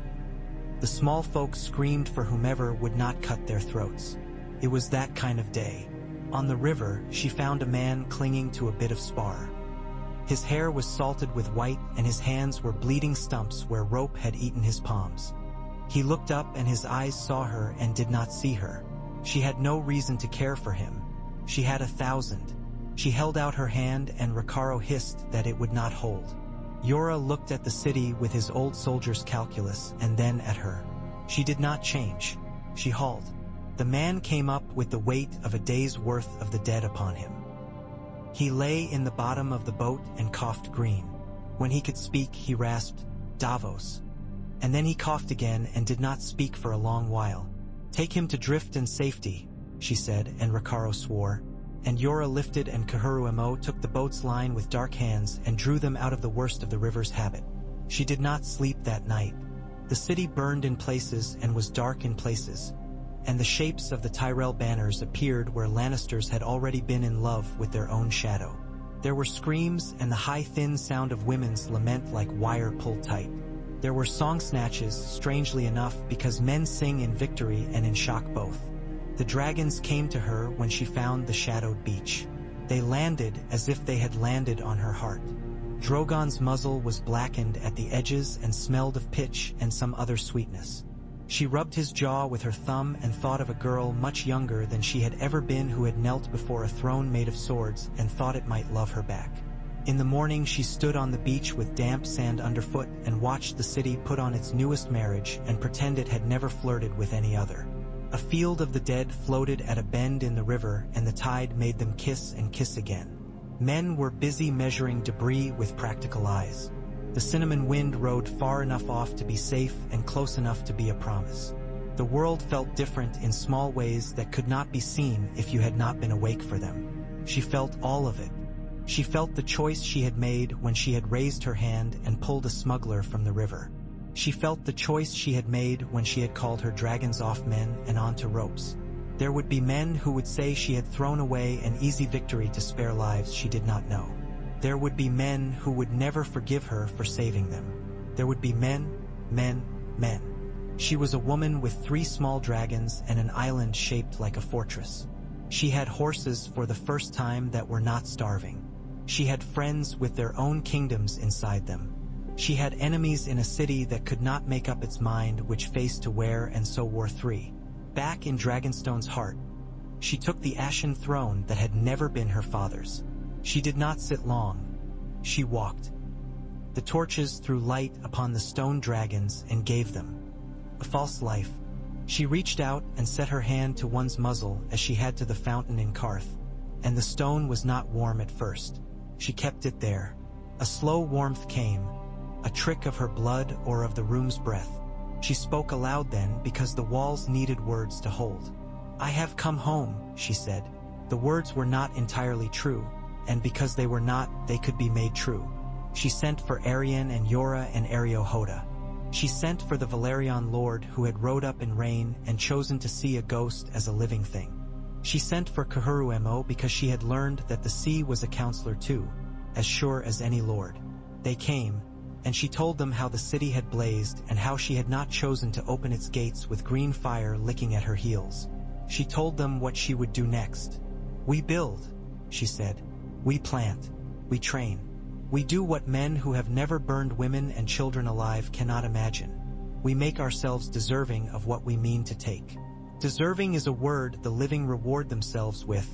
The small folk screamed for whomever would not cut their throats. It was that kind of day. On the river, she found a man clinging to a bit of spar. His hair was salted with white and his hands were bleeding stumps where rope had eaten his palms. He looked up and his eyes saw her and did not see her. She had no reason to care for him. She had 1,000. She held out her hand and Ricardo hissed that it would not hold. Yora looked at the city with his old soldier's calculus and then at her. She did not change. She hauled. The man came up with the weight of a day's worth of the dead upon him. He lay in the bottom of the boat and coughed green. When he could speak, he rasped, "Davos." And then he coughed again and did not speak for a long while. "Take him to drift and safety," she said, and Rakaro swore. And Yora lifted and Kahurumo took the boat's line with dark hands and drew them out of the worst of the river's habit. She did not sleep that night. The city burned in places and was dark in places, and the shapes of the Tyrell banners appeared where Lannisters had already been in love with their own shadow. There were screams and the high thin sound of women's lament like wire pulled tight. There were song snatches, strangely enough, because men sing in victory and in shock both. The dragons came to her when she found the shadowed beach. They landed as if they had landed on her heart. Drogon's muzzle was blackened at the edges and smelled of pitch and some other sweetness. She rubbed his jaw with her thumb and thought of a girl much younger than she had ever been who had knelt before a throne made of swords and thought it might love her back. In the morning she stood on the beach with damp sand underfoot and watched the city put on its newest marriage and pretend it had never flirted with any other. A field of the dead floated at a bend in the river and the tide made them kiss and kiss again. Men were busy measuring debris with practical eyes. The cinnamon wind rode far enough off to be safe and close enough to be a promise. The world felt different in small ways that could not be seen if you had not been awake for them. She felt all of it. She felt the choice she had made when she had raised her hand and pulled a smuggler from the river. She felt the choice she had made when she had called her dragons off men and onto ropes. There would be men who would say she had thrown away an easy victory to spare lives she did not know. There would be men who would never forgive her for saving them. There would be men. She was a woman with 3 small dragons and an island shaped like a fortress. She had horses for the first time that were not starving. She had friends with their own kingdoms inside them. She had enemies in a city that could not make up its mind which face to wear and so wore 3. Back in Dragonstone's heart, she took the ashen throne that had never been her father's. She did not sit long. She walked. The torches threw light upon the stone dragons and gave them a false life. She reached out and set her hand to one's muzzle as she had to the fountain in Karth, and the stone was not warm at first. She kept it there. A slow warmth came, a trick of her blood or of the room's breath. She spoke aloud then because the walls needed words to hold. "I have come home," she said. The words were not entirely true, and because they were not, they could be made true. She sent for Arian and Yora and Ariohoda. She sent for the Valerian lord who had rode up in rain and chosen to see a ghost as a living thing. She sent for Kahurumo because she had learned that the sea was a counselor too, as sure as any lord. They came, and she told them how the city had blazed and how she had not chosen to open its gates with green fire licking at her heels. She told them what she would do next. "We build," she said. "We plant. We train. We do what men who have never burned women and children alive cannot imagine. We make ourselves deserving of what we mean to take." "Deserving is a word the living reward themselves with,"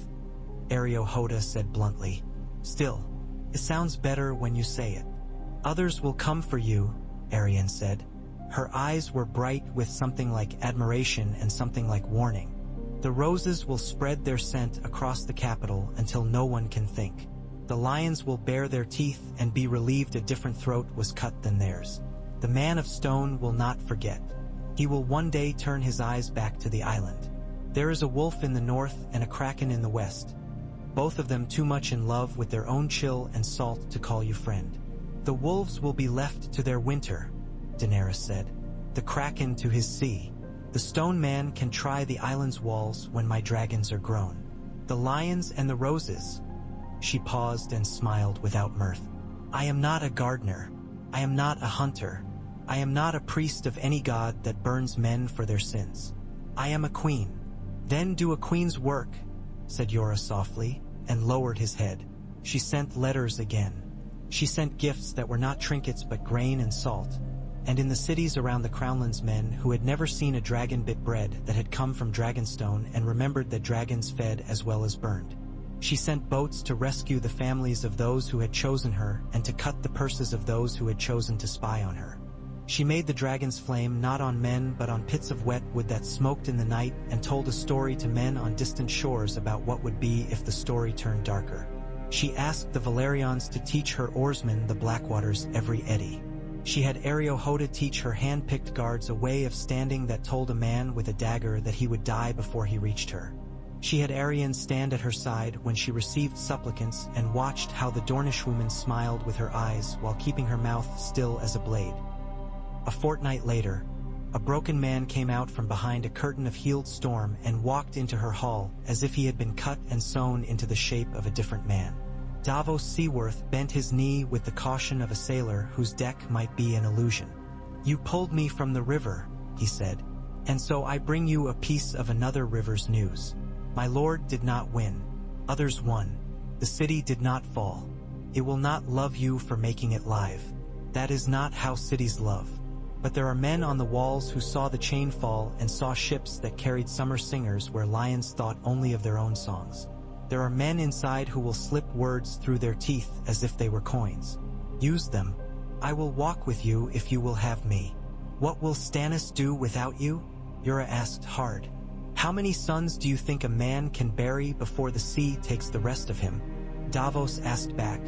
Ariohoda said bluntly. "Still, it sounds better when you say it." "Others will come for you," Arian said. Her eyes were bright with something like admiration and something like warning. "The roses will spread their scent across the capital until no one can think. The lions will bare their teeth and be relieved a different throat was cut than theirs. The man of stone will not forget. He will one day turn his eyes back to the island. There is a wolf in the north and a kraken in the west, both of them too much in love with their own chill and salt to call you friend. The wolves will be left to their winter," Daenerys said. "The kraken to his sea. The stone man can try the island's walls when my dragons are grown. The lions and the roses." She paused and smiled without mirth. "I am not a gardener. I am not a hunter. I am not a priest of any god that burns men for their sins. I am a queen." "Then do a queen's work," said Yora softly, and lowered his head. She sent letters again. She sent gifts that were not trinkets but grain and salt, and in the cities around the Crownlands men who had never seen a dragon bit bread that had come from Dragonstone and remembered that dragons fed as well as burned. She sent boats to rescue the families of those who had chosen her and to cut the purses of those who had chosen to spy on her. She made the dragon's flame not on men but on pits of wet wood that smoked in the night, and told a story to men on distant shores about what would be if the story turned darker. She asked the Valerians to teach her oarsmen the Blackwater's every eddy. She had Ariohoda teach her hand-picked guards a way of standing that told a man with a dagger that he would die before he reached her. She had Arian stand at her side when she received supplicants and watched how the Dornish woman smiled with her eyes while keeping her mouth still as a blade. A fortnight later, a broken man came out from behind a curtain of healed storm and walked into her hall as if he had been cut and sewn into the shape of a different man. Davos Seaworth bent his knee with the caution of a sailor whose deck might be an illusion. "You pulled me from the river," he said, "and so I bring you a piece of another river's news. My lord did not win. Others won. The city did not fall. It will not love you for making it live. That is not how cities love. But there are men on the walls who saw the chain fall and saw ships that carried summer singers where lions thought only of their own songs. There are men inside who will slip words through their teeth as if they were coins. Use them. I will walk with you if you will have me." "What will Stannis do without you?" Yura asked hard. "How many sons do you think a man can bury before the sea takes the rest of him?" Davos asked back,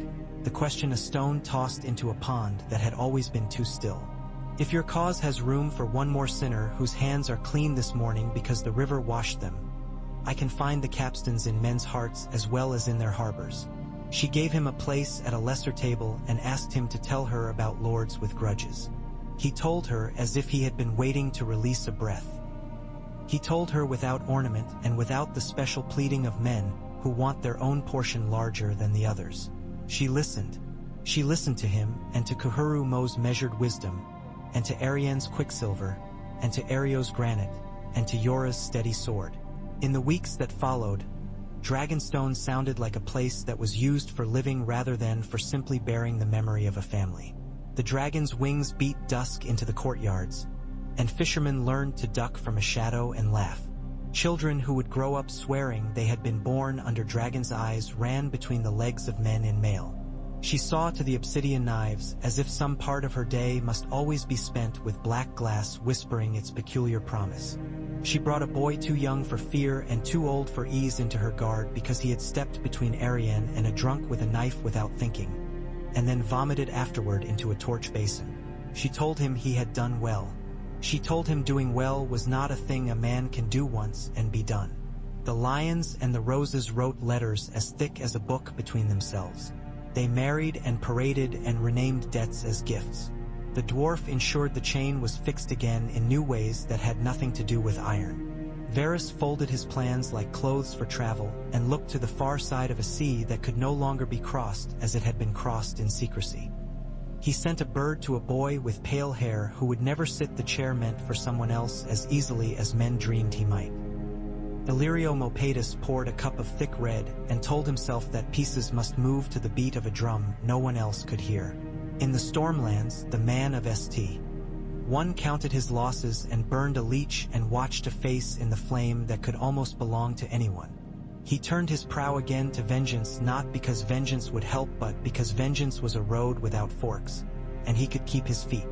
the question a stone tossed into a pond that had always been too still. "If your cause has room for one more sinner whose hands are clean this morning because the river washed them, I can find the capstans in men's hearts as well as in their harbors." She gave him a place at a lesser table and asked him to tell her about lords with grudges. He told her as if he had been waiting to release a breath. He told her without ornament and without the special pleading of men who want their own portion larger than the others. She listened. She listened to him and to Kuhuru Mo's measured wisdom, and to Arian's quicksilver, and to Ario's granite, and to Yora's steady sword. In the weeks that followed, Dragonstone sounded like a place that was used for living rather than for simply bearing the memory of a family. The dragon's wings beat dusk into the courtyards, and fishermen learned to duck from a shadow and laugh. Children who would grow up swearing they had been born under dragon's eyes ran between the legs of men in mail. She saw to the obsidian knives as if some part of her day must always be spent with black glass whispering its peculiar promise. She brought a boy too young for fear and too old for ease into her guard because he had stepped between Arian and a drunk with a knife without thinking, and then vomited afterward into a torch basin. She told him he had done well. She told him doing well was not a thing a man can do once and be done. The lions and the roses wrote letters as thick as a book between themselves. They married and paraded and renamed debts as gifts. The dwarf ensured the chain was fixed again in new ways that had nothing to do with iron. Varys folded his plans like clothes for travel and looked to the far side of a sea that could no longer be crossed as it had been crossed in secrecy. He sent a bird to a boy with pale hair who would never sit the chair meant for someone else as easily as men dreamed he might. Illyrio Mopatis poured a cup of thick red and told himself that pieces must move to the beat of a drum no one else could hear. In the Stormlands, the man of St. One counted his losses and burned a leech and watched a face in the flame that could almost belong to anyone. He turned his prow again to vengeance, not because vengeance would help but because vengeance was a road without forks, and he could keep his feet.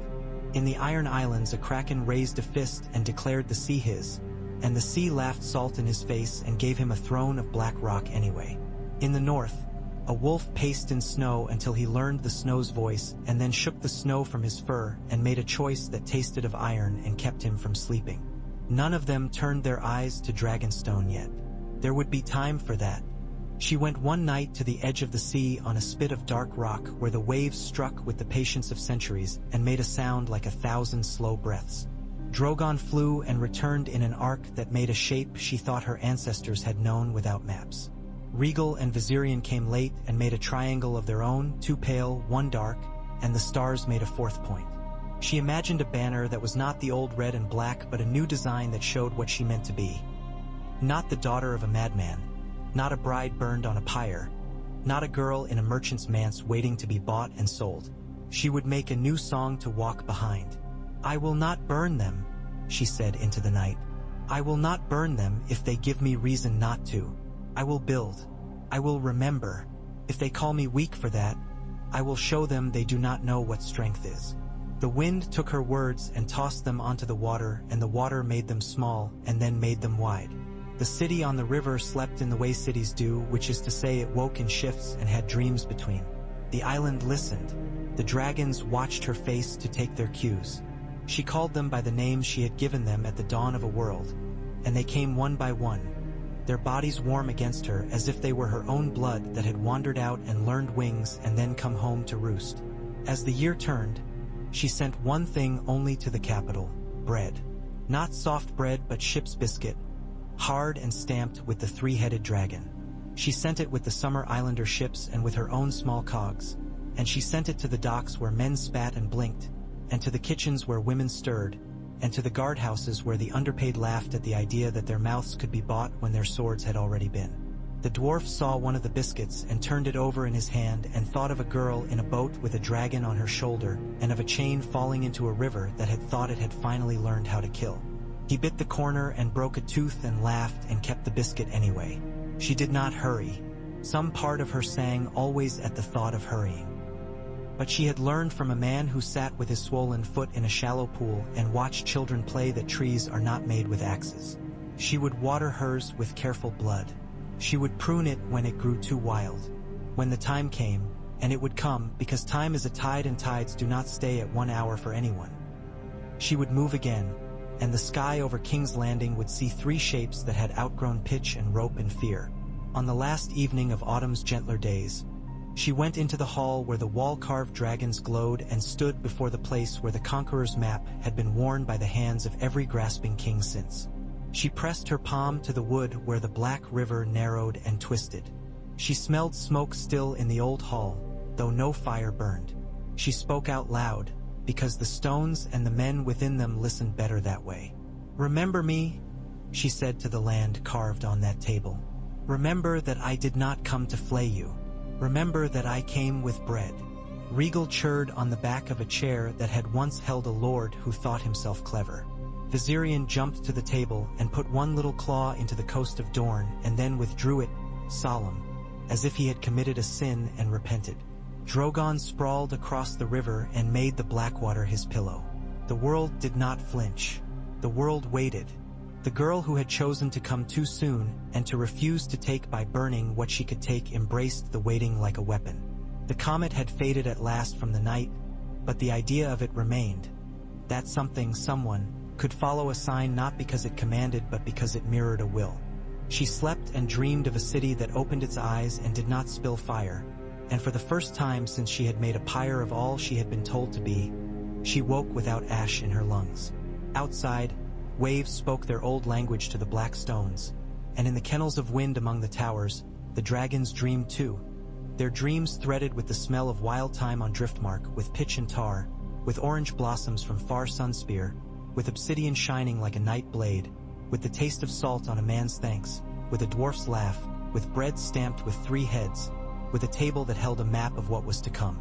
In the Iron Islands a kraken raised a fist and declared the sea his, and the sea laughed salt in his face and gave him a throne of black rock anyway. In the north, a wolf paced in snow until he learned the snow's voice and then shook the snow from his fur and made a choice that tasted of iron and kept him from sleeping. None of them turned their eyes to Dragonstone yet. There would be time for that. She went one night to the edge of the sea on a spit of dark rock where the waves struck with the patience of centuries and made a sound like 1,000 slow breaths. Drogon flew and returned in an arc that made a shape she thought her ancestors had known without maps. Regal and Viserion came late and made a triangle of their own, 2 pale, 1 dark, and the stars made a 4th point. She imagined a banner that was not the old red and black but a new design that showed what she meant to be. Not the daughter of a madman, not a bride burned on a pyre, not a girl in a merchant's manse waiting to be bought and sold. She would make a new song to walk behind. "I will not burn them," she said into the night. "I will not burn them if they give me reason not to. I will build. I will remember. If they call me weak for that, I will show them they do not know what strength is." The wind took her words and tossed them onto the water, and the water made them small and then made them wide. The city on the river slept in the way cities do, which is to say it woke in shifts and had dreams between. The island listened. The dragons watched her face to take their cues. She called them by the names she had given them at the dawn of a world, and they came one by one, their bodies warm against her as if they were her own blood that had wandered out and learned wings and then come home to roost. As the year turned, she sent one thing only to the capital: bread. Not soft bread but ship's biscuit, hard and stamped with the three-headed dragon. She sent it with the summer islander ships and with her own small cogs, and she sent it to the docks where men spat and blinked, and to the kitchens where women stirred, and to the guardhouses where the underpaid laughed at the idea that their mouths could be bought when their swords had already been. The dwarf saw one of the biscuits and turned it over in his hand and thought of a girl in a boat with a dragon on her shoulder and of a chain falling into a river that had thought it had finally learned how to kill. He bit the corner and broke a tooth and laughed and kept the biscuit anyway. She did not hurry. Some part of her sang always at the thought of hurrying. But she had learned from a man who sat with his swollen foot in a shallow pool and watched children play that trees are not made with axes. She would water hers with careful blood. She would prune it when it grew too wild. When the time came, and it would come because time is a tide and tides do not stay at 1 hour for anyone, she would move again, and the sky over King's Landing would see three shapes that had outgrown pitch and rope and fear. On the last evening of autumn's gentler days, she went into the hall where the wall-carved dragons glowed and stood before the place where the conqueror's map had been worn by the hands of every grasping king since. She pressed her palm to the wood where the black river narrowed and twisted. She smelled smoke still in the old hall, though no fire burned. She spoke out loud, because the stones and the men within them listened better that way. "Remember me," she said to the land carved on that table. "Remember that I did not come to flay you. Remember that I came with bread." Regal chirred on the back of a chair that had once held a lord who thought himself clever. Viserion jumped to the table and put one little claw into the coast of Dorne and then withdrew it, solemn, as if he had committed a sin and repented. Drogon sprawled across the river and made the Blackwater his pillow. The world did not flinch. The world waited. The girl who had chosen to come too soon and to refuse to take by burning what she could take embraced the waiting like a weapon. The comet had faded at last from the night, but the idea of it remained. That something, someone, could follow a sign not because it commanded but because it mirrored a will. She slept and dreamed of a city that opened its eyes and did not spill fire, and for the first time since she had made a pyre of all she had been told to be, she woke without ash in her lungs. Outside, waves spoke their old language to the black stones, and in the kennels of wind among the towers, the dragons dreamed too. Their dreams threaded with the smell of wild thyme on Driftmark, with pitch and tar, with orange blossoms from far Sunspear, with obsidian shining like a night blade, with the taste of salt on a man's thanks, with a dwarf's laugh, with bread stamped with 3 heads, with a table that held a map of what was to come.